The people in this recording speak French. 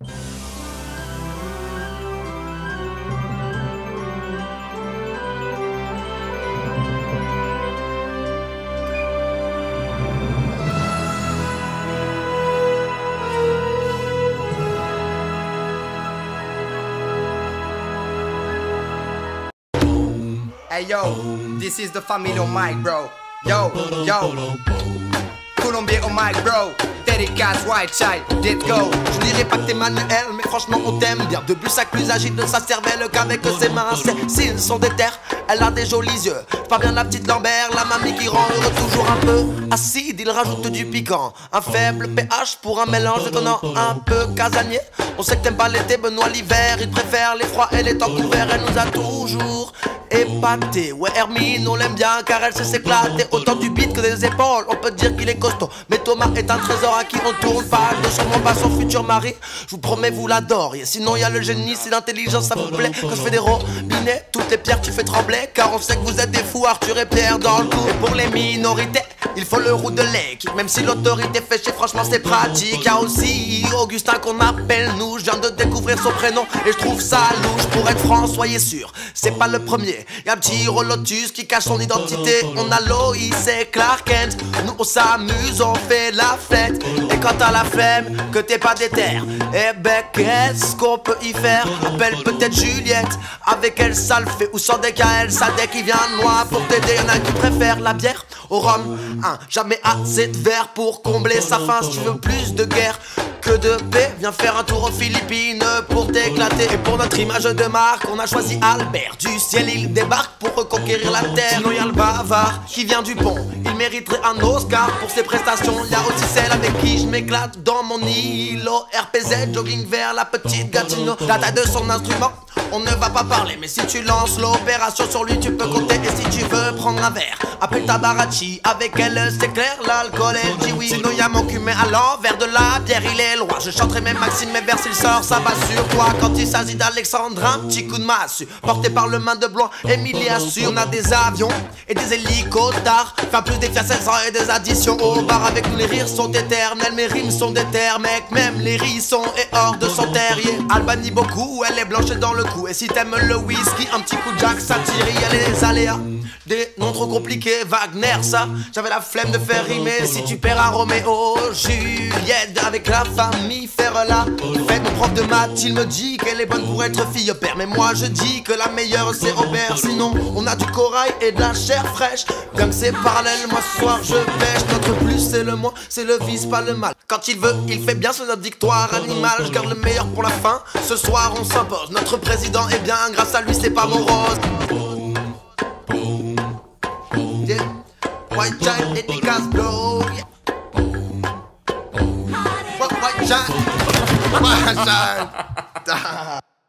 Hey yo, this is the family on mic, bro. Yo, Colombier au mic, bro. Dédicace, white child, let's go. Je dirais pas que t'es manuel, mais franchement on t'aime bien. De Bussac plus agite de sa cervelle qu'avec ses mains. S'ils sont des terres, elle a des jolis yeux. Pas bien la petite Lambert, la mamie qui rend heureux toujours un peu acide. Il rajoute du piquant, un faible pH pour un mélange étonnant, un peu casanier. On sait que t'aimes pas l'été, Benoît l'hiver. Il préfère les froids et les temps couverts. Elle nous a toujours épaté. Ouais, Hermine, on l'aime bien car elle sait s'éclater. Autant du beat que des épaules, on peut dire qu'il est costaud. Mais Thomas est un trésor à qui on tourne pas de sûrement pas son futur mari. Je vous promets, vous l'adoriez. Sinon, y a le génie, c'est l'intelligence, ça vous plaît. Quand je fais des robinets, toutes les pierres tu fais trembler. Car on sait que vous êtes des fous, Arthur et Pierre dans le coup. Et pour les minorités, il faut le roux de l'équipe. Même si l'autorité fait chier, franchement, c'est pratique. Y'a aussi Augustin qu'on appelle nous. Je viens de découvrir son prénom et je trouve ça louche. Pour être franc, soyez sûr, c'est pas le premier. Y'a un petit Lotus qui cache son identité. On a Loïs et Clark Kent. Nous on s'amuse, on fait la fête. Et quand t'as la flemme, que t'es pas déter, eh ben qu'est-ce qu'on peut y faire? Appelle peut-être Juliette, avec elle ça le fait. Ou sans DKL, ça dès qu'il vient de loin pour t'aider. Y'en a qui préfèrent la bière au rhum. Jamais assez de verre pour combler sa faim. Si tu veux plus de guerre que de paix, viens faire un tour aux Philippines pour t'éclater. Et pour notre image de marque, on a choisi Albert. Du ciel il débarque pour reconquérir la terre. Sinon y'a le bavard qui vient du pont. Il mériterait un Oscar pour ses prestations. Y'a aussi celle avec qui je m'éclate dans mon îlot. RPZ, jogging vers la petite Gatineau. La taille de son instrument, on ne va pas parler. Mais si tu lances l'opération sur lui, tu peux compter. Et si tu veux prendre un verre, appelle ta Barachi. Avec elle c'est clair, l'alcool elle dit oui. Sinon y'a mon cul mais à l'envers de la bière il est loin. Je chanterai même Maxime mes vers s'il sort, ça va sur toi. Quand il s'agit d'Alexandre, un petit coup de massue porté par le main de Blois, Émilie assure. On a des avions et des hélicoptères, enfin plus des Fiat 500 et des additions au bar. Avec nous les rires sont éternels, mes rimes sont déter. Mec, même les rissons et hors de son terrier. Albanie beaucoup, elle est blanche et dans le cou. Et si t'aimes le whisky, un petit coup de Jack, ça tire. Y a les aléas, des noms trop compliqués, Wagner ça, j'avais la flemme de faire rimer. Si tu perds un Roméo, Juliette avec la famille faire la fête. Mon prof de maths, il me dit qu'elle est bonne pour être fille père. Mais moi je dis que la meilleure c'est Robert. Sinon on a du corail et de la chair fraîche. Bien que c'est parallèle, moi ce soir je pêche. Notre plus c'est le moins, c'est le vice pas le mal. Quand il veut, il fait bien, c'est notre victoire animale. Je garde le meilleur pour la fin, ce soir on s'impose. Notre président est bien, grâce à lui c'est pas morose. Yeah. White child, dédicace, blow. Yeah. White child. White child.